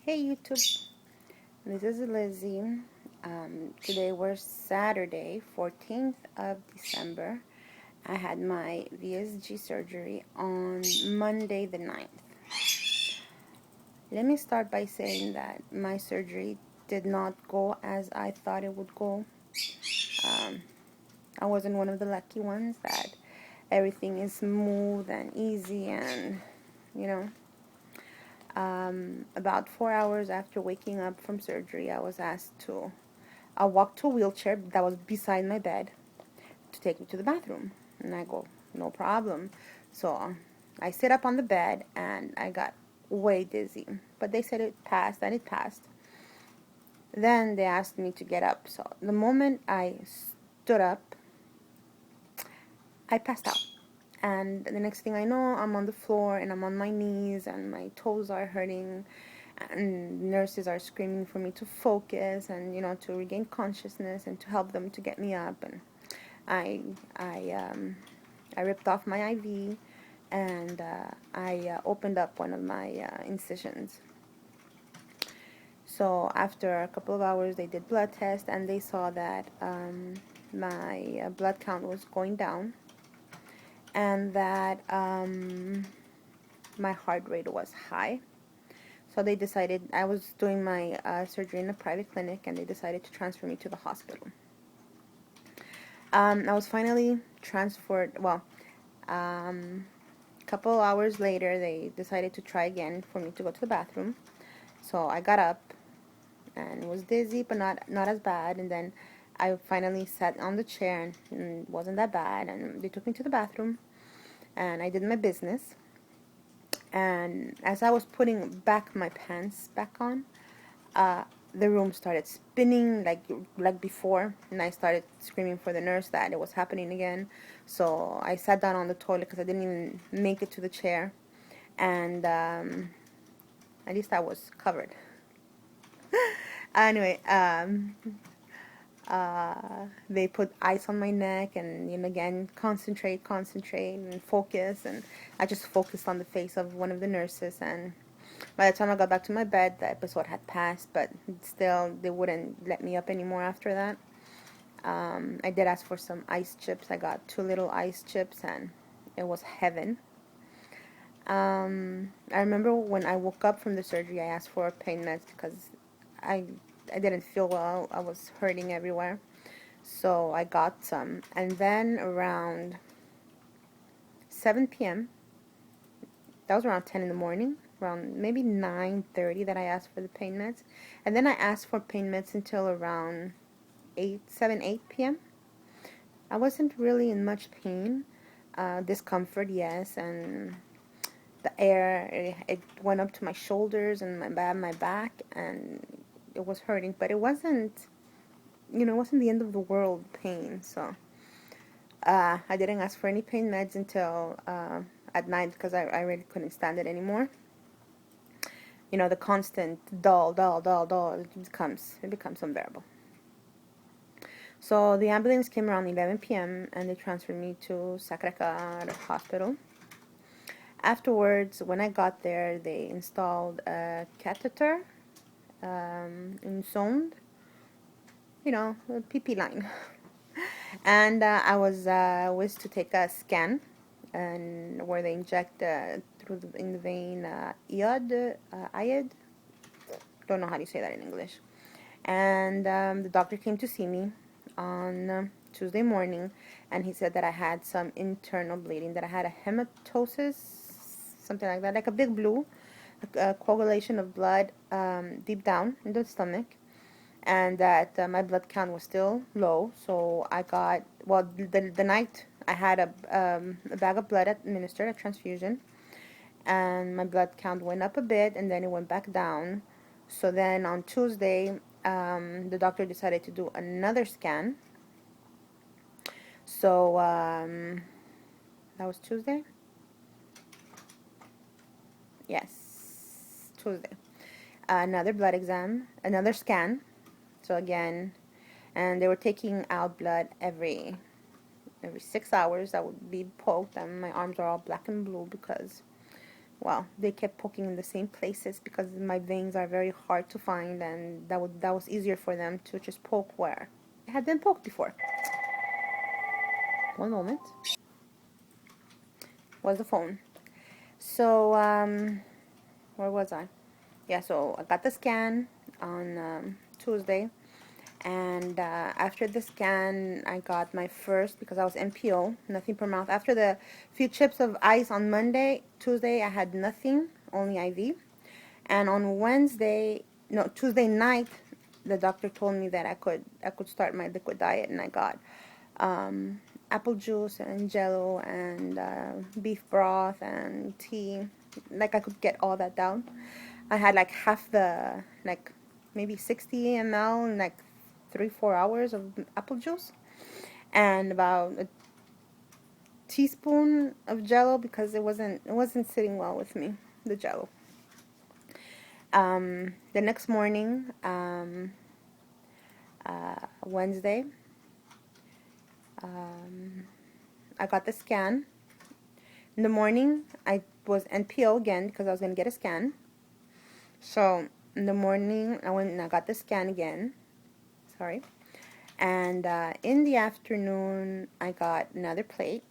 Hey YouTube, this is Lizzie. Today we're Saturday, 14th of December. I had my VSG surgery on Monday the 9th. Let me start by saying that my surgery did not go as I thought it would go. Um, I wasn't one of the lucky ones that everything is smooth and easy and, you know. About 4 hours after waking up from surgery, I walked to a wheelchair that was beside my bed to take me to the bathroom. And I go, no problem. So I sit up on the bed and I got way dizzy. But they said it passed and it passed. Then they asked me to get up. So the moment I stood up, I passed out. And the next thing I know, I'm on the floor and I'm on my knees and my toes are hurting and nurses are screaming for me to focus and to regain consciousness and to help them to get me up. And I I I ripped off my IV and I opened up one of my incisions. So after a couple of hours, they did blood tests and they saw that my blood count was going down and that my heart rate was high. So they decided, I was doing my surgery in a private clinic, and they decided to transfer me to the hospital. I was finally transferred. Well, a couple hours later, they decided to try again for me to go to the bathroom. So I got up and was dizzy, but not as bad. And then I finally sat on the chair, and it wasn't that bad. And they took me to the bathroom, and I did my business. And as I was putting back my pants back on, the room started spinning like before, and I started screaming for the nurse that it was happening again. So I sat down on the toilet because I didn't even make it to the chair, and at least I was covered. Anyway, they put ice on my neck and again concentrate and focus, and I just focused on the face of one of the nurses. And by the time I got back to my bed, the episode had passed, but still they wouldn't let me up anymore after that. I did ask for some ice chips. I got 2 little ice chips and it was heaven. I remember when I woke up from the surgery, I asked for pain meds because I I didn't feel well. I was hurting everywhere. So I got some. And then around 7 p.m., that was around 10 in the morning, around maybe 9:30 that I asked for the pain meds. And then I asked for pain meds until around 8 p.m. I wasn't really in much pain. Discomfort, yes, and the air, it went up to my shoulders and my back, and it was hurting, but it wasn't, it wasn't the end of the world pain. So I didn't ask for any pain meds until at night because I really couldn't stand it anymore. The constant dull, it becomes unbearable. So the ambulance came around 11 p.m. and they transferred me to Sacré-Cœur Hospital. Afterwards, when I got there, they installed a catheter, in sonde, a PP line. And I was whisked to take a scan, and where they inject in the vein iod. Don't know how to say that in English. And the doctor came to see me on Tuesday morning, and he said that I had some internal bleeding, that I had a hematosis, something like that, like a big blue, a coagulation of blood deep down in the stomach, and that my blood count was still low. So I got, well, the night I had a bag of blood administered, a transfusion, and my blood count went up a bit, and then it went back down. So then on Tuesday, the doctor decided to do another scan. So that was Tuesday? Yes, Tuesday. Another blood exam, another scan. So again, and they were taking out blood every 6 hours. I would be poked, and my arms are all black and blue because well, they kept poking in the same places because my veins are very hard to find, and that was easier for them to just poke where it had been poked before. One moment. Was the phone. So, where was I? Yeah, so I got the scan on Tuesday, and after the scan, I got my first, because I was NPO, nothing per mouth. After the few chips of ice on Monday, Tuesday, I had nothing, only IV. And on Wednesday, no, Tuesday night, the doctor told me that I could start my liquid diet, and I got um, apple juice and Jello and beef broth and tea. Like I could get all that down. I had like half the, like maybe 60 ml in like 3-4 hours of apple juice, and about a teaspoon of Jello because it wasn't sitting well with me, the Jello. The next morning, Wednesday, I got the scan. In the morning, I was NPO again because I was going to get a scan. So in the morning, I went and I got the scan again. Sorry. And in the afternoon, I got another plate.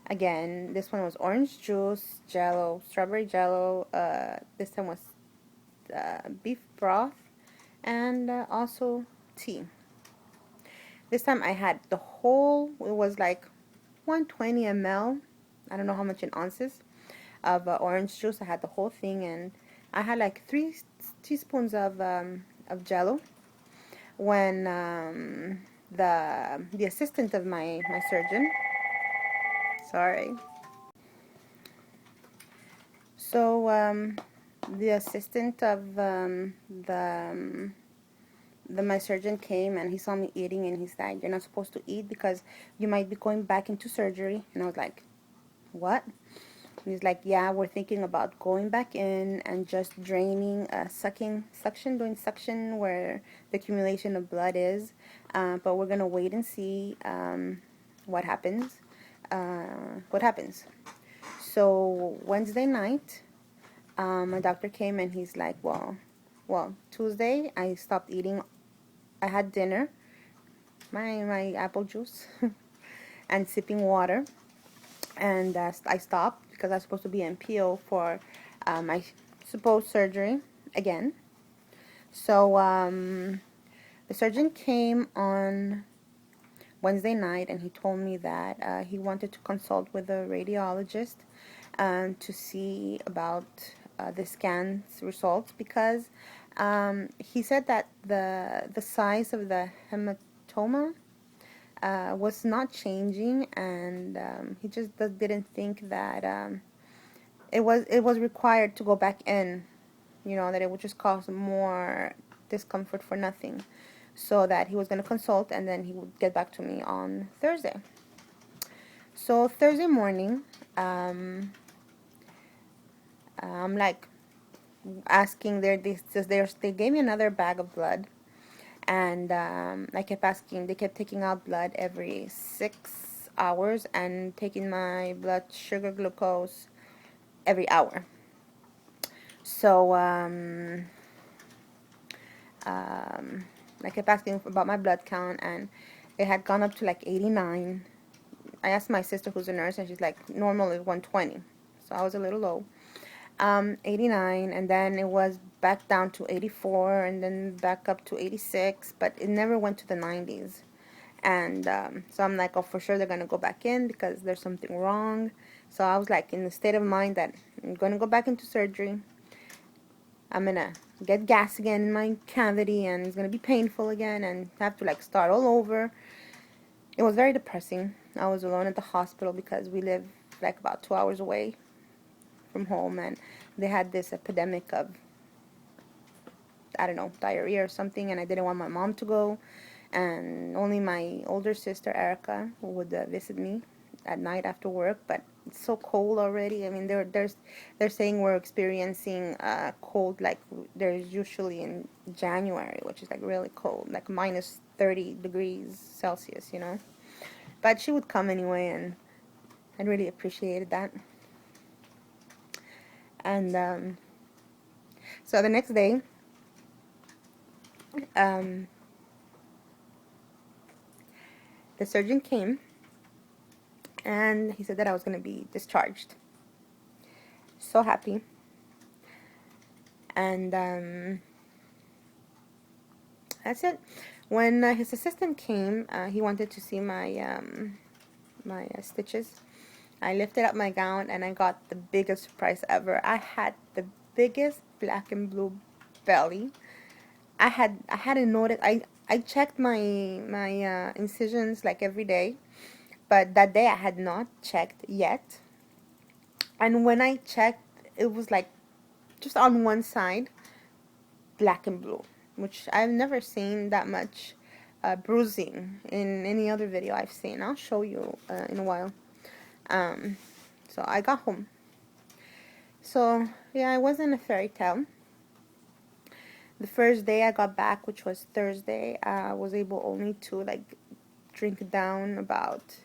Again, this one was orange juice, Jello, strawberry Jello. This time was beef broth, and also tea. This time I had the whole, it was like 120 ml. I don't know how much in ounces of orange juice. I had the whole thing, and I had like 3 teaspoons of Jello. When the assistant of my surgeon, sorry. So the assistant of the my surgeon came, and he saw me eating, and he's like, "You're not supposed to eat because you might be going back into surgery." And I was like, "What?" And he's like, "Yeah, we're thinking about going back in and just draining, doing suction where the accumulation of blood is, but we're gonna wait and see what happens. What happens?" So Wednesday night, my doctor came, and he's like, well, Tuesday I stopped eating. I had dinner, my apple juice, and sipping water, and I stopped because I was supposed to be in PO for my supposed surgery again. So the surgeon came on Wednesday night, and he told me that he wanted to consult with a radiologist to see about the scan's results, because he said that the size of the hematoma was not changing, and he just didn't think that it was required to go back in, that it would just cause more discomfort for nothing. So that he was going to consult, and then he would get back to me on Thursday. So Thursday morning, I'm like asking they gave me another bag of blood, and I kept asking. They kept taking out blood every 6 hours and taking my blood sugar glucose every hour. So I kept asking about my blood count, and it had gone up to like 89. I asked my sister, who's a nurse, and she's like, normal is 120. So I was a little low. 89, and then it was back down to 84, and then back up to 86, but it never went to the 90s. And so I'm like, oh, for sure they're going to go back in because there's something wrong. So I was like in the state of mind that I'm going to go back into surgery. I'm going to get gas again in my cavity, and it's going to be painful again, and have to like start all over. It was very depressing. I was alone at the hospital because we live like about 2 hours away from home, and they had this epidemic of, I don't know, diarrhea or something, and I didn't want my mom to go, and only my older sister Erica would visit me at night after work. But it's so cold already. I mean, they're saying we're experiencing cold like there's usually in January, which is like really cold, like minus 30 degrees Celsius, But she would come anyway, and I really appreciated that. And so the next day, the surgeon came, and he said that I was going to be discharged. So happy. And that's it. When his assistant came, he wanted to see my stitches. I lifted up my gown and I got the biggest surprise ever. I had the biggest black and blue belly. I hadn't noticed. I checked my incisions like every day, but that day I had not checked yet. And when I checked, it was like just on one side, black and blue, which I've never seen that much bruising in any other video I've seen. I'll show you in a while. So I got home. So yeah, it wasn't a fairy tale. The first day I got back, which was Thursday, I was able only to like drink down about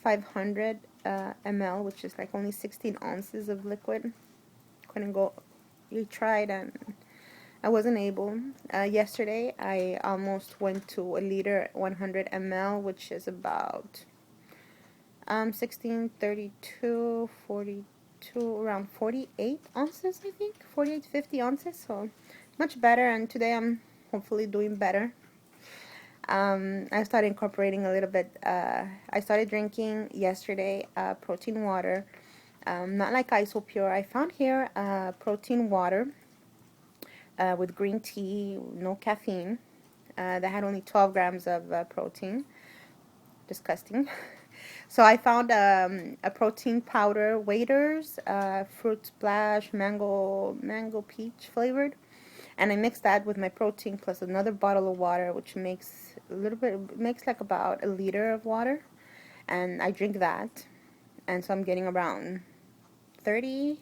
500 ml, which is like only 16 ounces of liquid. Couldn't go. We tried and I wasn't able. Yesterday I almost went to a liter, 100 ml, which is about 16, 32, 42, around 48 ounces, I think. 48, 50 ounces, so much better. And today I'm hopefully doing better. I started incorporating a little bit. I started drinking yesterday protein water. Not like Isopure. I found here protein water with green tea, no caffeine. That had only 12 grams of protein. Disgusting. So I found a protein powder, Waiters, fruit splash, mango peach flavored, and I mixed that with my protein plus another bottle of water, which makes a little bit, makes like about a liter of water, and I drink that, and so I'm getting around 32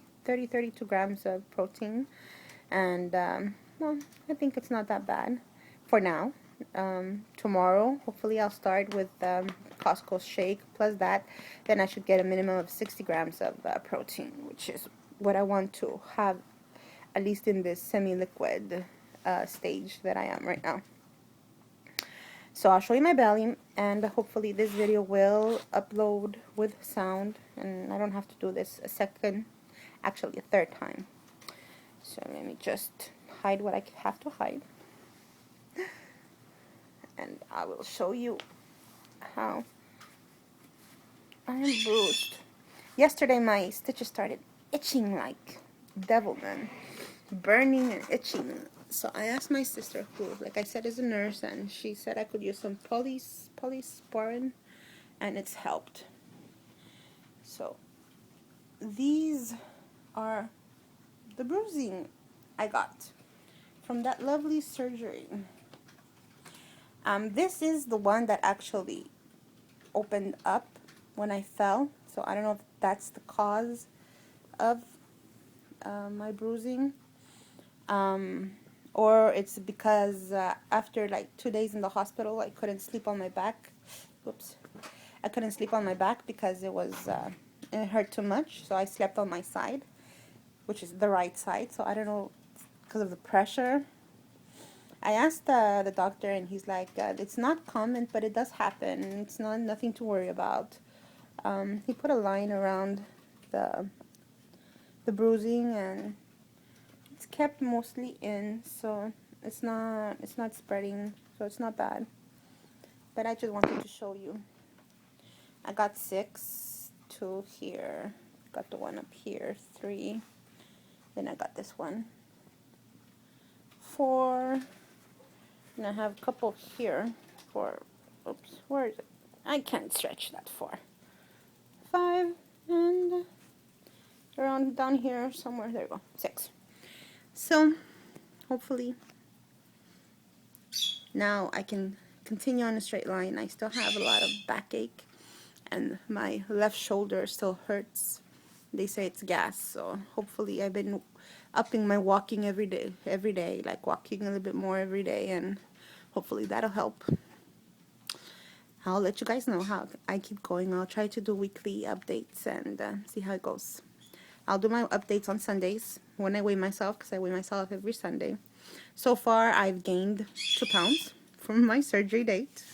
grams of protein, and well, I think it's not that bad for now. Tomorrow, hopefully I'll start with Costco shake plus that. Then I should get a minimum of 60 grams of protein, which is what I want to have, at least in this semi-liquid stage that I am right now. So I'll show you my belly, and hopefully this video will upload with sound, and I don't have to do this a second, actually a third time. So let me just hide what I have to hide, and I will show you how I am bruised. Yesterday my stitches started itching like devil, man. Burning and itching. So I asked my sister, who, like I said, is a nurse, and she said I could use some polysporin, and it's helped. So these are the bruising I got from that lovely surgery. This is the one that actually opened up when I fell, so I don't know if that's the cause of my bruising, or it's because after like 2 days in the hospital I couldn't sleep on my back. Whoops. I couldn't sleep on my back because it was it hurt too much, so I slept on my side, which is the right side. So I don't know, because of the pressure. I asked the doctor, and he's like, it's not common, but it does happen. It's nothing to worry about. He put a line around the bruising, and it's kept mostly in, so it's not spreading, so it's not bad. But I just wanted to show you. I got 6, 2 here, got the one up here, 3, then I got this one, 4, and I have a couple here for, oops, where is it? I can't stretch that far. 5, and around down here somewhere, there you go, 6. So hopefully now I can continue on a straight line. I still have a lot of backache, and my left shoulder still hurts. They say it's gas, so hopefully I've been upping my walking every day, like walking a little bit more every day, and hopefully that'll help. I'll let you guys know how I keep going. I'll try to do weekly updates and see how it goes. I'll do my updates on Sundays when I weigh myself, because I weigh myself every Sunday. So far, I've gained 2 pounds from my surgery date.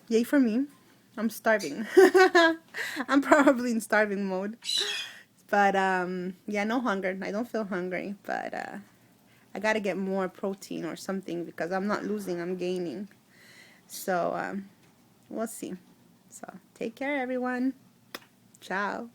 Yay for me. I'm starving. I'm probably in starving mode. But, yeah, no hunger. I don't feel hungry. But, I gotta get more protein or something, because I'm not losing, I'm gaining. So, we'll see. So, take care, everyone. Ciao.